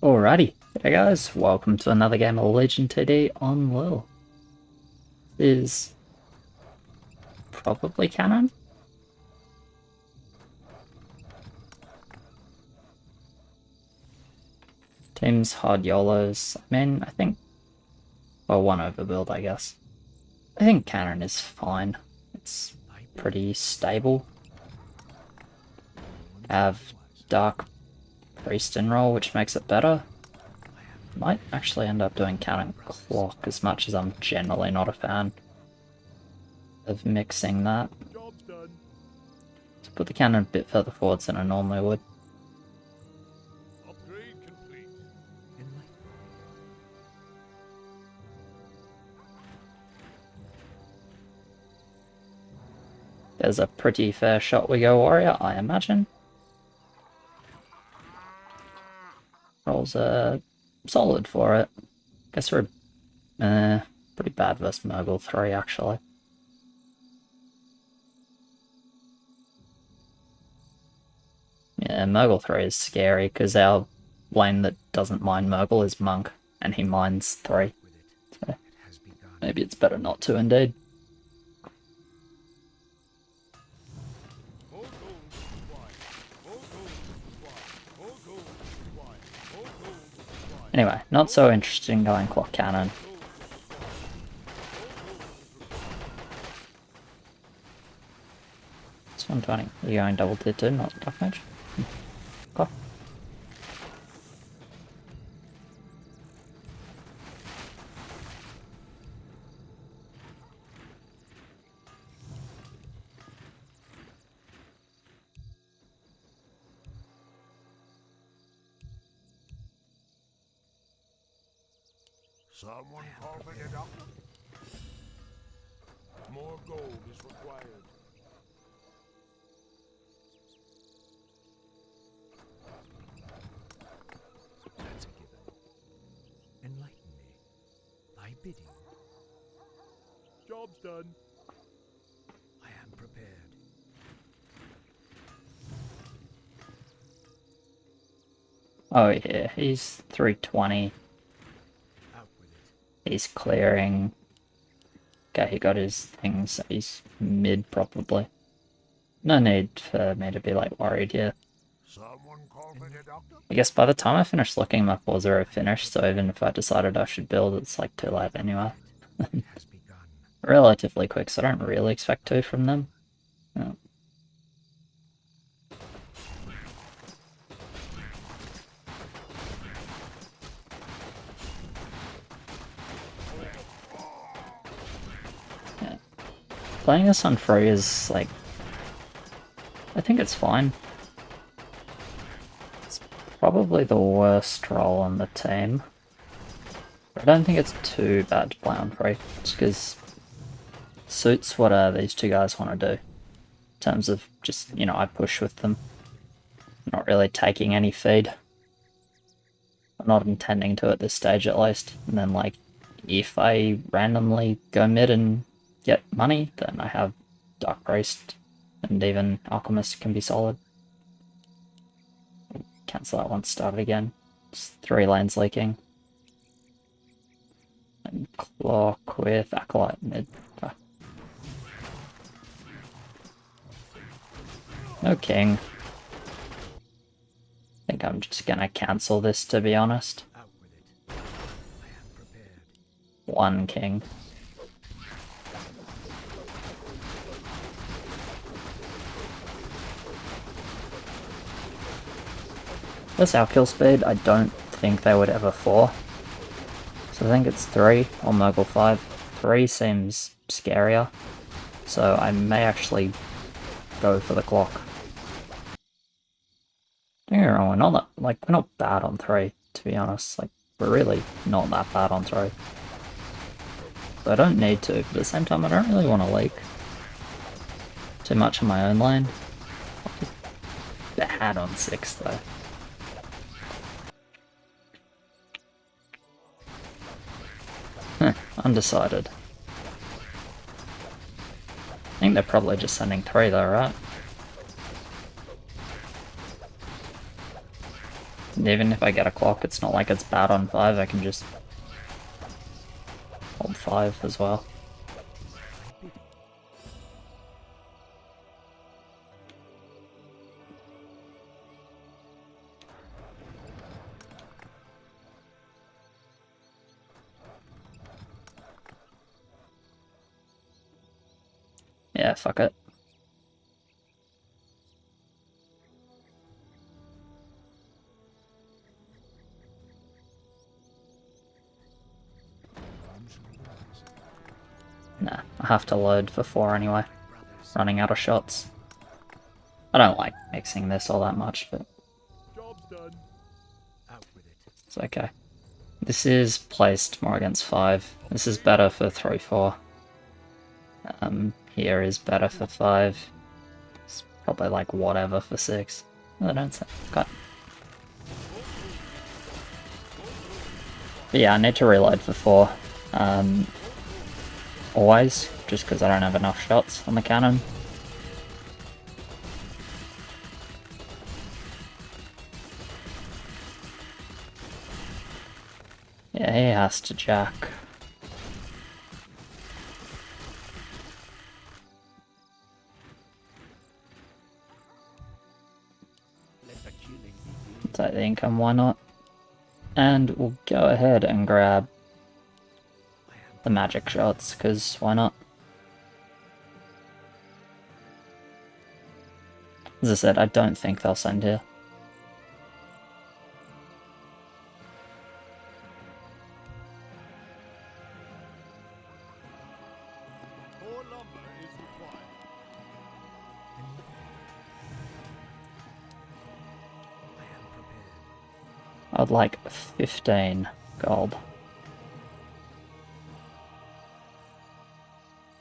Alrighty, hey guys, welcome to another game of Legion TD on LIHL. Is probably canon? Teams hard YOLOs. I mean, I think, well, one overbuild, I guess. I think canon is fine. It's pretty stable. I have Dark Priest in roll, which makes it better. Might actually end up doing cannon clock as much as I'm generally not a fan of mixing that. Put the cannon a bit further forwards than I normally would. There's a pretty fair shot we go warrior, I imagine. Rolls are solid for it. Guess we're pretty bad versus Murgle 3 actually. Yeah, Murgle 3 is scary because our lane that doesn't mind Murgle is Monk, and he mines 3. So maybe it's better not to indeed. Anyway, not so interested in going clock cannon. It's 120. You're going double tier 2, not dark mage. Okay. Someone call for the doctor? More gold is required. That's a given. Enlighten me. Thy bidding. Job's done. I am prepared. Oh yeah, he's 320. Out with it. He's clearing. Okay, he got his things. He's mid probably. No need for me to be like worried here. Someone call for the doctor? I guess by the time I finish looking, my 4-0 finished, so even if I decided I should build, it's like too late anyway. It has begun. Relatively quick, so I don't really expect 2 from them. No. Yeah. Playing this on free is like, I think it's fine. It's probably the worst role on the team. But I don't think it's too bad to play on free, just because it suits what these two guys want to do. In terms of just, you know, I push with them. Not really taking any feed. I'm not intending to at this stage at least. And then like, if I randomly go mid and get money, then I have Dark Priest and even Alchemist can be solid. Cancel that one, start it again. Just 3 lanes leaking. And clock with Acolyte mid. Ah. No king. I think I'm just gonna cancel this, to be honest. Out with it. I am prepared. 1 king. That's our kill speed. I don't think they would ever 4. So I think it's 3 or Murgle 5. 3 seems scarier. So I may actually go for the clock. Don't get me wrong, we're not that, like, we're not bad on 3, to be honest. Like, we're really not that bad on 3. But I don't need to, but at the same time I don't really want to leak too much in my own lane. Bad on 6 though. Undecided. I think they're probably just sending 3 though, right? Even if I get a clock, it's not like it's bad on 5, I can just hold 5 as well. Yeah, fuck it. Nah, I have to load for 4 anyway. Running out of shots. I don't like mixing this all that much, but Job's done. Out with it. it's okay. This is placed more against 5. This is better for 3-4. Here is better for 5. It's probably like whatever for 6. I don't say. Okay. But yeah, I need to reload for 4. Always, just because I don't have enough shots on the cannon. Yeah, he has to jack. Let the killing begin. Take the income, why not? And we'll go ahead and grab the magic shots, because why not? As I said, I don't think they'll send here. More lumber is required. I am prepared. I'd like 15 gold.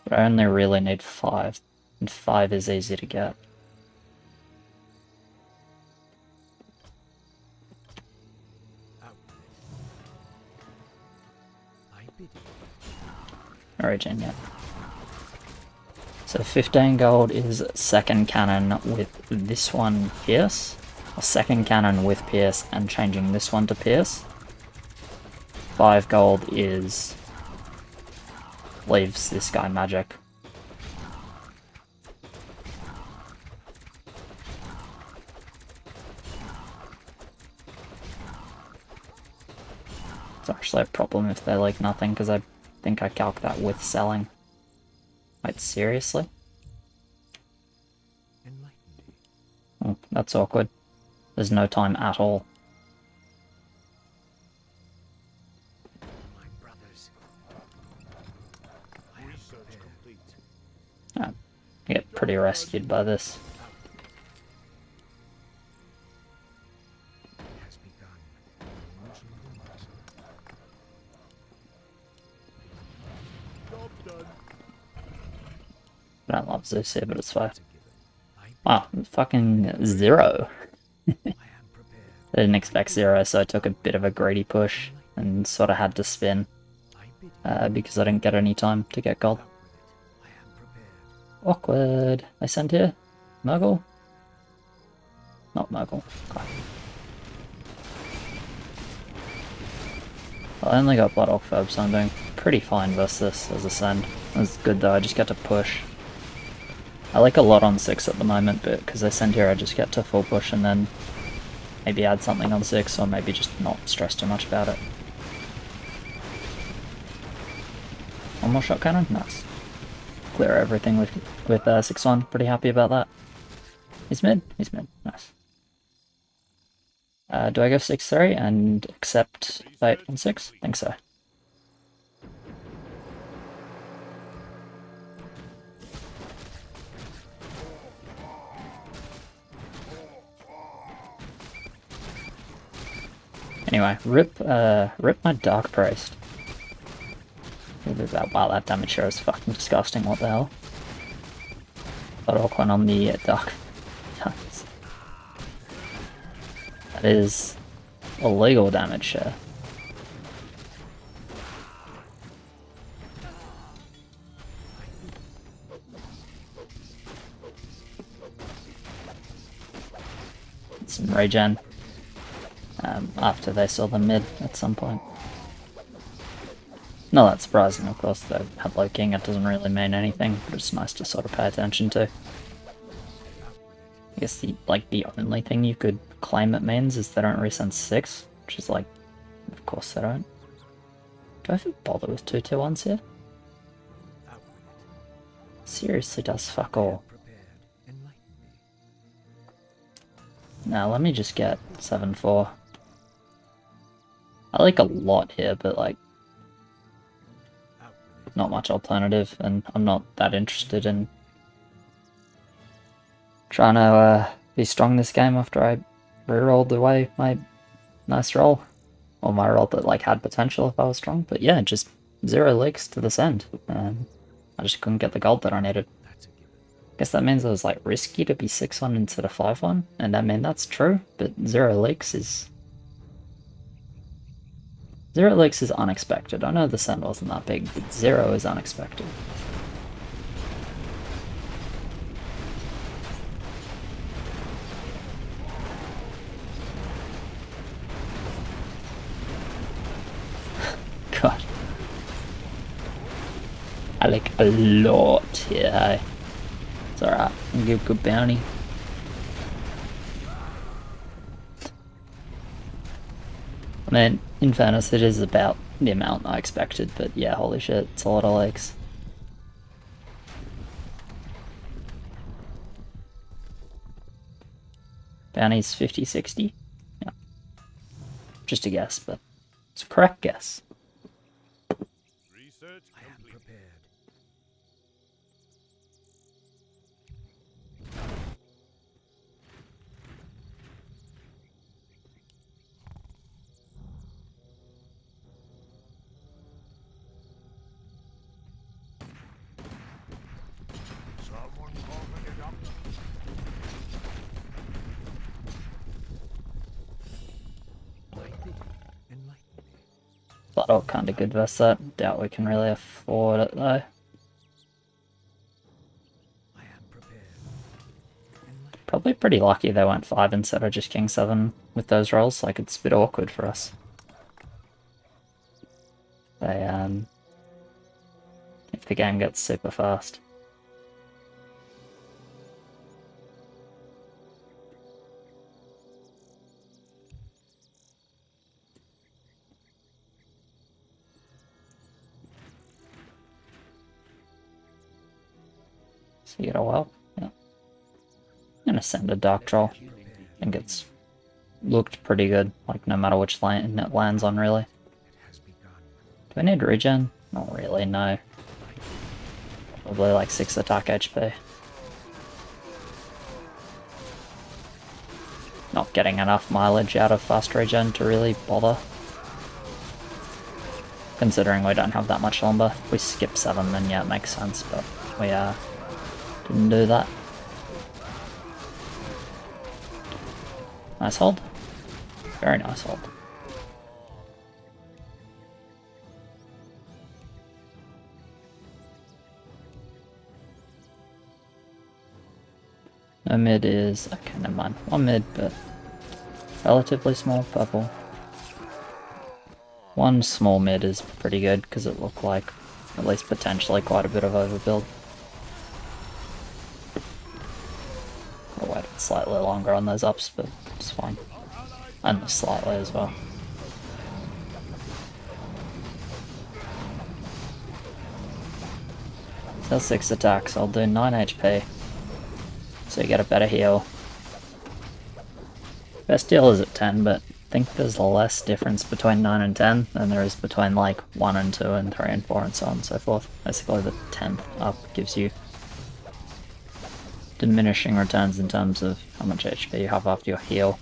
But I only really need 5, and 5 is easy to get. Out with it. I bid you. Origin, yeah. So 15 gold is second cannon with this one Pierce. A second cannon with Pierce and changing this one to Pierce. 5 gold is leaves this guy magic. It's actually a problem if they like nothing, because I think I calc that with selling. Wait, seriously? Enlighten me. Oh, that's awkward. There's no time at all. My brothers. I am Research prepared. complete. I get pretty rescued by this. It has begun. Job's done. I don't love Zeus here, but it's fine. It's a given. I bid Wow, fucking 0. I am prepared. I didn't expect 0, so I took a bit of a greedy push and sort of had to spin I bid you. because I didn't get any time to get gold. Out with it. I am prepared. Awkward. They sent here? Muggle? Not Muggle. Okay. I only got Blood Orc Phobe, so I'm doing pretty fine versus this as a send. That's good though, I just get to push. I like a lot on 6 at the moment, but because I send here I just get to full push and then maybe add something on 6, or maybe just not stress too much about it. One more shot cannon? Nice. Clear everything with 6-1, pretty happy about that. He's mid? He's mid, nice. Do I go 6-3 and accept fate on 6? Think so. Anyway, rip my Dark Priest. Wow, that damage here is fucking disgusting, what the hell. But Orc went on the Dark. That is illegal damage here. Some regen. after they saw the mid at some point. Not that surprising, of course, they had low king, it doesn't really mean anything, but it's nice to sort of pay attention to. I guess the only thing you could claim it means is they don't resend 6, which is like, of course they don't. Do I even bother with 2-2-1s here? Seriously does fuck all. Now let me just get 7-4. I like a lot here, but like, not much alternative, and I'm not that interested in trying to be strong this game after I rerolled away my nice roll. Or my roll that like had potential if I was strong, but yeah, just 0 leaks to this end. I just couldn't get the gold that I needed. Guess that means it was like risky to be 6-1 instead of 5-1, and I mean that's true, but 0 leaks is... 0 leaks is unexpected. I know the send wasn't that big, but 0 is unexpected. God. I like a lot here, hey. It's alright, I'll give good bounty. I mean, in fairness, it is about the amount I expected, but yeah, holy shit, it's a lot of legs. Bounty's 50-60? Yeah. Just a guess, but it's a correct guess. Research complete. Someone coughing it up. Blood Orc kinda good versus that. Doubt we can really afford it though. Probably pretty lucky they went 5 instead of just King 7 with those rolls, like it's a bit awkward for us. They, if the game gets super fast. So you get a well, yeah. I'm gonna send a Dark Troll. I think it's looked pretty good, like no matter which lane it lands on really. Do I need regen? Not really, no. Probably like 6 attack HP. Not getting enough mileage out of fast regen to really bother. Considering we don't have that much lumber. If we skip 7 then yeah, it makes sense, but we didn't do that. Nice hold. Very nice hold. No mid is... okay, never mind. One mid, but relatively small. Purple. One small mid is pretty good, because it looked like at least potentially quite a bit of overbuild. I waited slightly longer on those ups, but it's fine. And slightly as well. So 6 attacks, I'll do 9 HP. So you get a better heal. Best heal is at 10, but I think there's less difference between 9 and 10 than there is between like 1 and 2 and 3 and 4 and so on and so forth. Basically the 10th up gives you diminishing returns in terms of how much HP you have after your heal.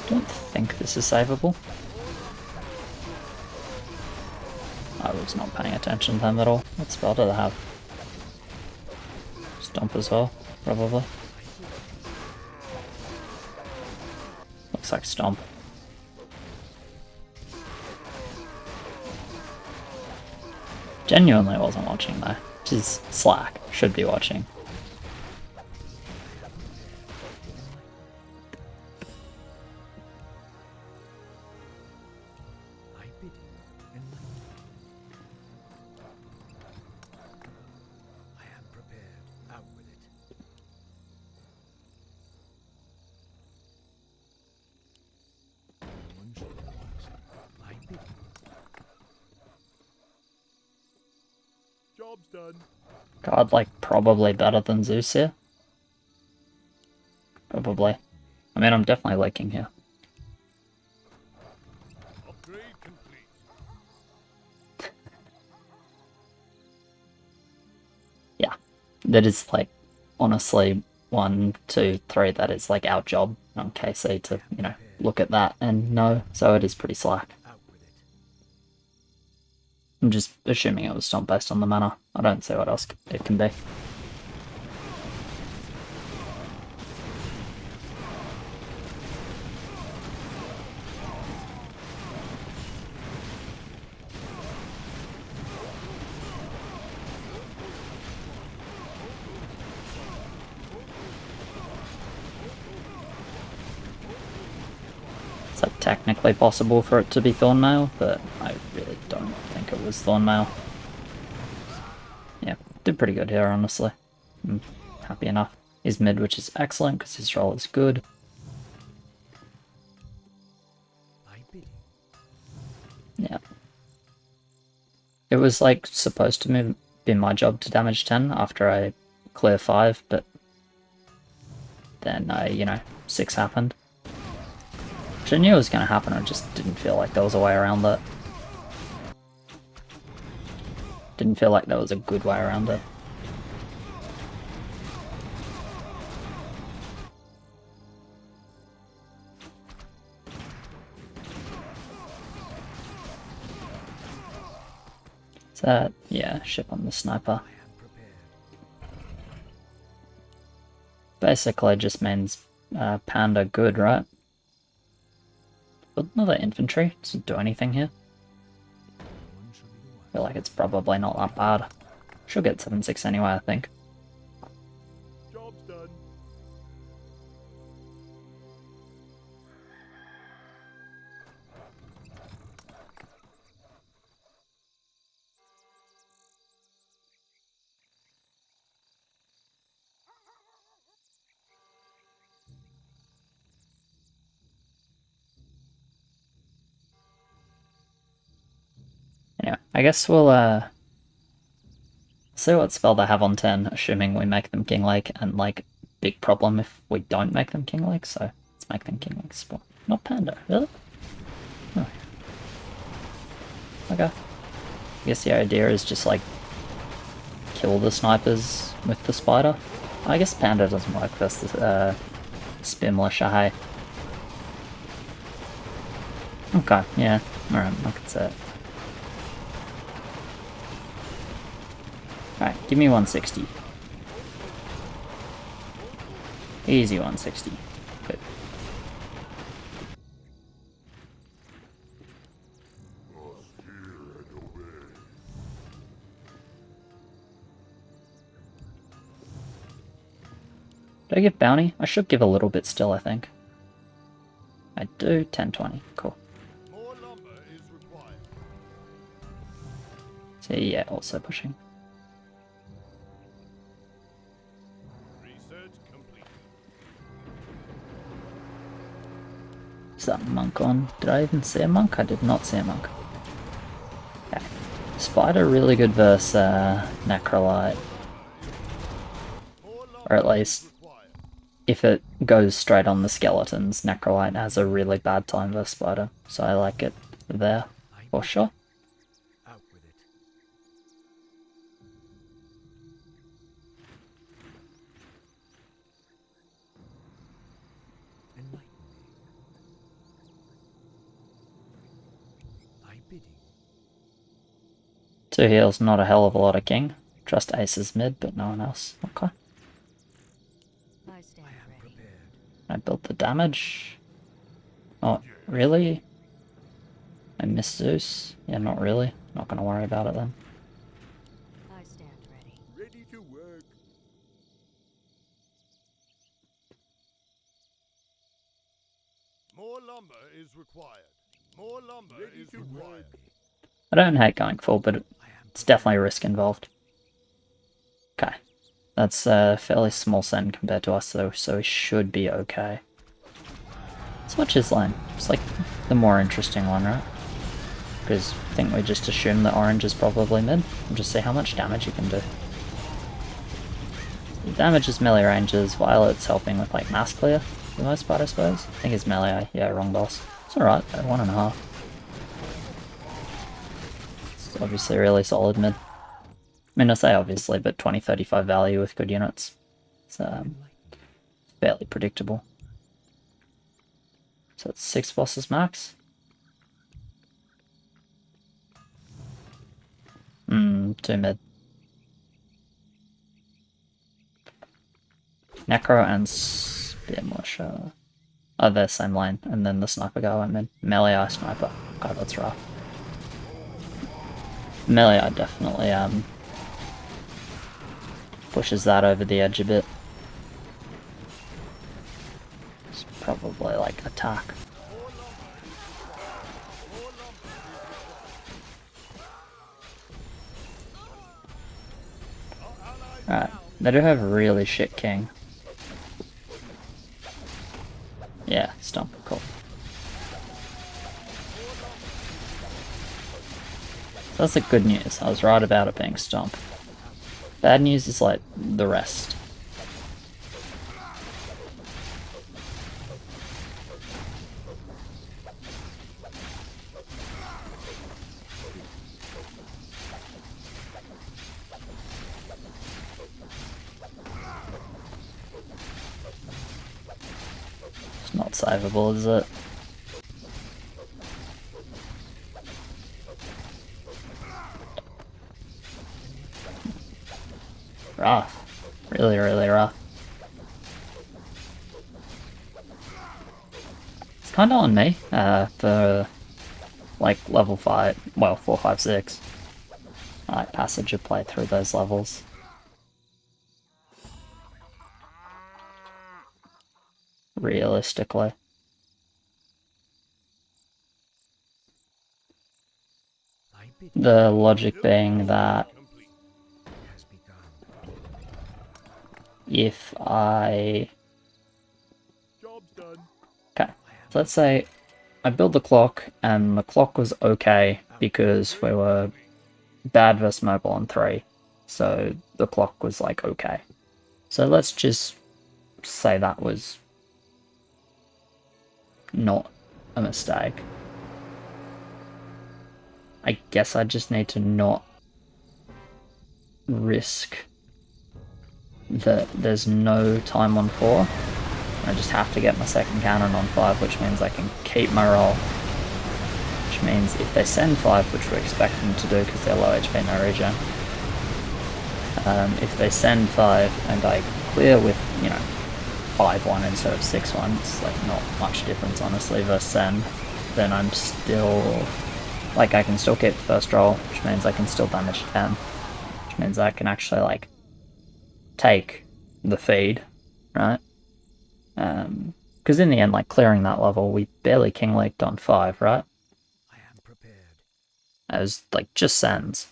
Don't think this is savable. I was not paying attention to them at all. What spell do they have? Stomp as well, probably. Looks like Stomp. Genuinely wasn't watching though, which is slack. Should be watching. I bid you enlighten me. I am prepared. Out with it. One shall be wise. I bid you. Job's done. God, like, probably better than Zeus here. Probably. I mean, I'm definitely liking here. Upgrade complete. Yeah. That is, like, honestly, 1, 2, 3, that is, like, our job on KC to, you know, look at that and know. So it is pretty slack. Out with it. I'm just assuming it was not based on the mana. I don't see what else it can be. It's like technically possible for it to be Thornmail, but I really don't think it was Thornmail. Yeah, did pretty good here, honestly. I'm happy enough. His mid, which is excellent because his roll is good. I bid you. Yeah. It was like supposed to be my job to damage 10 after I clear 5, but then, you know, 6 happened. Which I knew it was going to happen, I just didn't feel like there was a way around it. Didn't feel like there was a good way around it. Is that, yeah, ship on the sniper. I am prepared. Basically just means Panda good, right? But another infantry, doesn't do anything here. One shall be the I wise. feel like it's probably not that bad. She'll get 7-6 anyway, I think. Job's done. Anyway, I guess we'll see what spell they have on 10, assuming we make them King Lake, and like, big problem if we don't make them King Lake, so let's make them King Lake Sport. Not Panda, really? Oh. Okay. I guess the idea is just like kill the snipers with the spider. I guess Panda doesn't work versus Spim Militia, hey. Okay, yeah, alright, I can see it. Alright, give me 160. Easy 160. Good. Did I give bounty? I should give a little bit still, I think. I do, 10-20, cool. More lumber is required. So yeah, also pushing. Research complete. Is that monk on? Did I even see a monk? I did not see a monk. Okay. Spider really good versus Necrolite. More lumber Or at least, is required. if it goes straight on the skeletons, Necrolite has a really bad time versus Spider. So I like it there, for sure. Out with it. Enlighten me. I bid you. 2 heals, not a hell of a lot of king. Trust aces mid, but no one else. Okay. I stand I am ready. prepared. I built the damage. Oh, really? I missed Zeus? Yeah, not really. Not gonna worry about it then. is required. More lumber is required. I don't hate going full, but it's definitely a risk involved. Okay. That's a fairly small send compared to us though, so we should be okay. Let's watch his line. It's like the more interesting one, right? Because I think we just assume that orange is probably mid. And just see how much damage he can do. The damage is melee ranges, Violet's helping with like mass clear for the most part I suppose. I think it's melee, yeah, wrong boss. It's alright though, 1.5. It's obviously really solid mid. I mean I say obviously, but 20-35 value with good units. It's fairly predictable. So it's 6 bosses max. 2 mid. Necro and Spearmusher. Oh, they're same lane, and then the sniper guy went mid. Melee eye sniper. God, that's rough. Melee eye definitely pushes that over the edge a bit. It's probably like attack. Alright, they do have a really shit king. Yeah, stomp, cool. So that's the good news, I was right about it being stomp. Bad news is like the rest. It's not savable, is it? Rough. Really, really rough. It's kind of on me for like level 5, well 4, 5, 6. I like passage of play through those levels. Realistically. The logic being that if I... Job's done. Okay, so let's say I build the clock and the clock was okay because we were bad versus mobile on 3. So the clock was like okay. So let's just say that was not a mistake. I guess I just need to not risk that there's no time on 4. I just have to get my second cannon on 5, which means I can keep my roll. Which means if they send 5, which we expect them to do because they're low HP, no regen. If they send 5 and I clear with, you know, 5-1 instead of 6-1, it's like not much difference honestly versus send, then I'm still, like I can still keep the first roll, which means I can still damage 10. Which means I can actually like take the feed, right? Because in the end, like clearing that level, we barely king leaked on 5, right? I am prepared. As like just sends.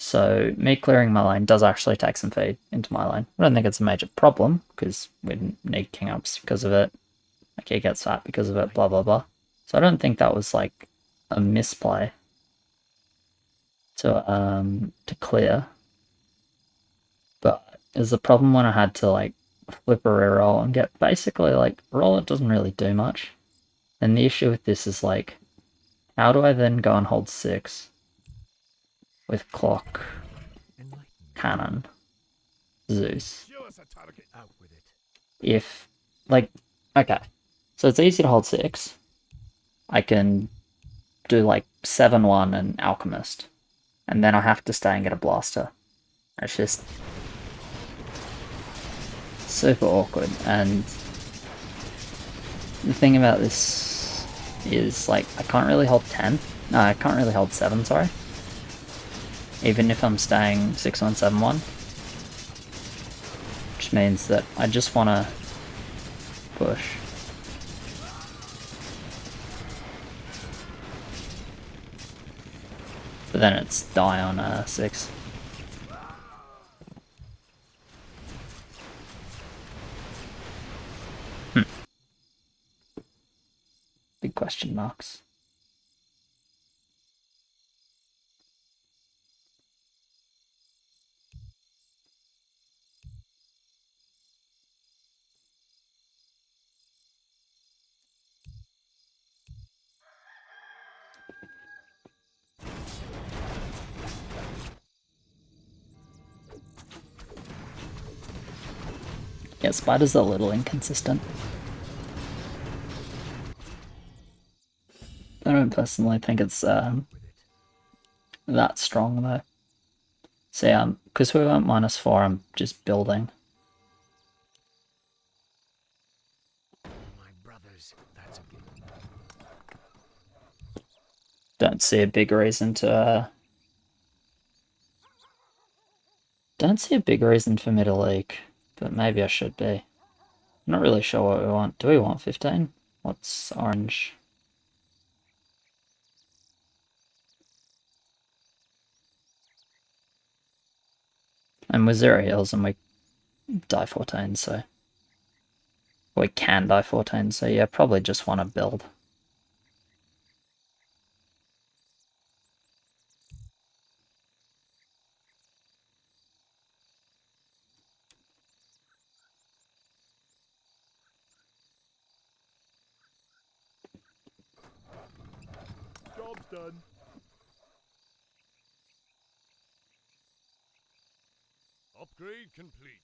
So me clearing my lane does actually take some feed into my lane. I don't think it's a major problem because we didn't need king ups because of it. Like he gets fat because of it, blah blah blah. So I don't think that was like a misplay to clear. But there's a problem when I had to like flip a reroll and get basically like roll it doesn't really do much. And the issue with this is like, how do I then go and hold 6 with clock, cannon, Zeus? Show us a target. Out with it. If like, okay, so it's easy to hold 6. I can do like 7-1 and Alchemist, and then I have to stay and get a blaster. It's just super awkward. And the thing about this is like I can't really hold 10. No, I can't really hold 7, sorry. Even if I'm staying 6-1, 7-1. Which means that I just want to push. But then it's die on 6. Big question marks. Yeah, Spider's a little inconsistent. I don't personally think it's that strong though. So yeah, because we went -4, I'm just building. My brothers, that's a given. Don't see a big reason to. Don't see a big reason for me to leak, but maybe I should be. I'm not really sure what we want. Do we want 15? What's orange? And we're 0 heals and we die 14, so... We can die 14, so yeah, probably just want to build. Job's done. Upgrade complete.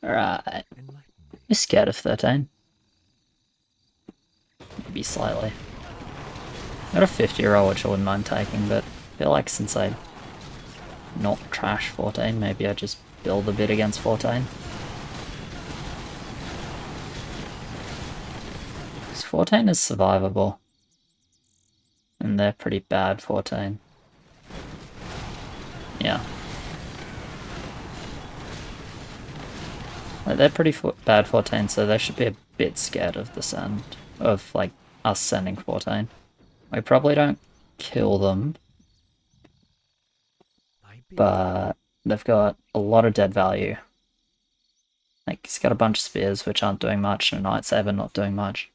Alright. Enlighten me. You're scared of 13. Maybe slightly. Got a 50 roll which I wouldn't mind taking, but I feel like since I not trash 14, maybe I just build a bit against 14. Because 14 is survivable. And they're pretty bad 14. Yeah. Like, they're pretty bad 14, so they should be a bit scared of the send. Of, like, us sending 14. We probably don't kill them, but they've got a lot of dead value. Like, he's got a bunch of spears which aren't doing much, and a Night Saber not doing much.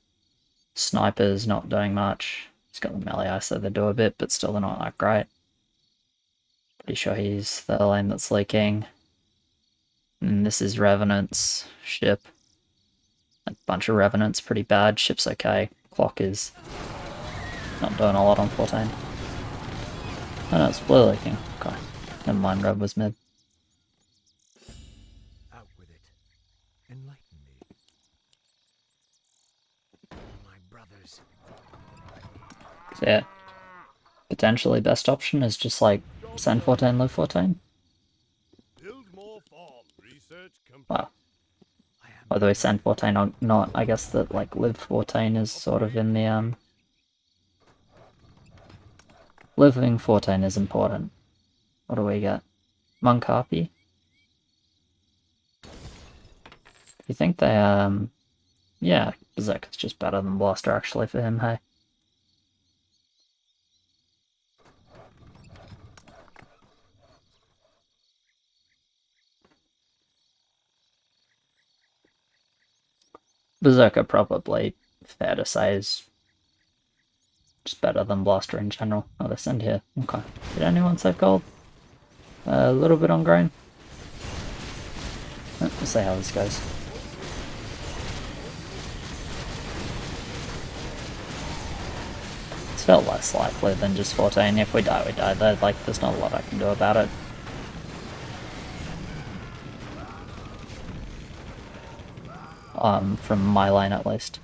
Snipers not doing much. He's got the melee, so they do a bit, but still they're not that great. Pretty sure he's the lane that's leaking. And this is Revenant's ship. Like, bunch of Revenants, pretty bad. Ship's okay. Clock is not doing a lot on 14. Oh no, it's blue leaking. Okay. Never mind, red was mid. Out with it. Enlighten me. My brothers. So yeah. Potentially best option is just like send 14, live 14. Build more farm. Research complete. Wow. By the way, send 14 or not, I guess that like live 14 is sort of in the living 14 is important. What do we get? Monk Harpy? You think they yeah, Berserker's just better than Blaster actually for him, hey? Berserker probably, fair to say, is just better than Blaster in general. Oh, they send here. Okay. Did anyone save gold? A little bit on green. We'll see how this goes. It's felt less likely than just 14. If we die, we die. There's not a lot I can do about it. From my lane at least.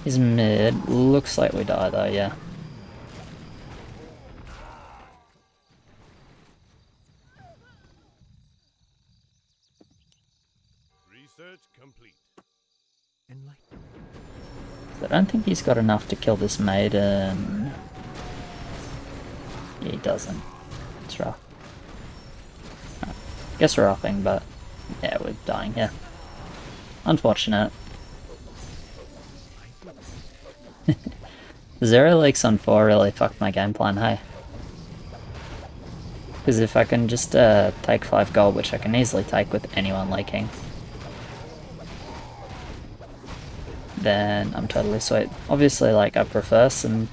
He's mid. Looks like we die though, yeah. Research complete. Enlighten. I don't think he's got enough to kill this maiden. Yeah, he doesn't. It's rough. Guess we're upping, but yeah, we're dying here. Unfortunate. Zero leaks on 4 really fucked my game plan, hey? Because if I can just take 5 gold, which I can easily take with anyone leaking, then I'm totally sweet. Obviously, like, I prefer some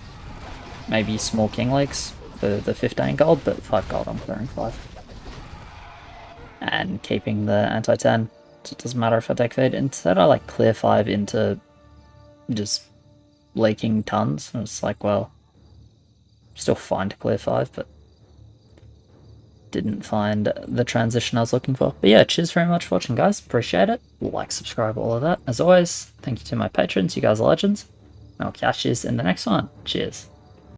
maybe small king leaks for the 15 gold, but 5 gold I'm clearing 5. And keeping the anti-10, so it doesn't matter if I take feed. Instead I like clear 5 into just leaking tons, and it's like, well, still fine to clear 5, but didn't find the transition I was looking for. But yeah, cheers very much for watching, guys. Appreciate it. Like, subscribe, all of that. As always, thank you to my patrons. You guys are legends. And I'll catch you in the next one. Cheers.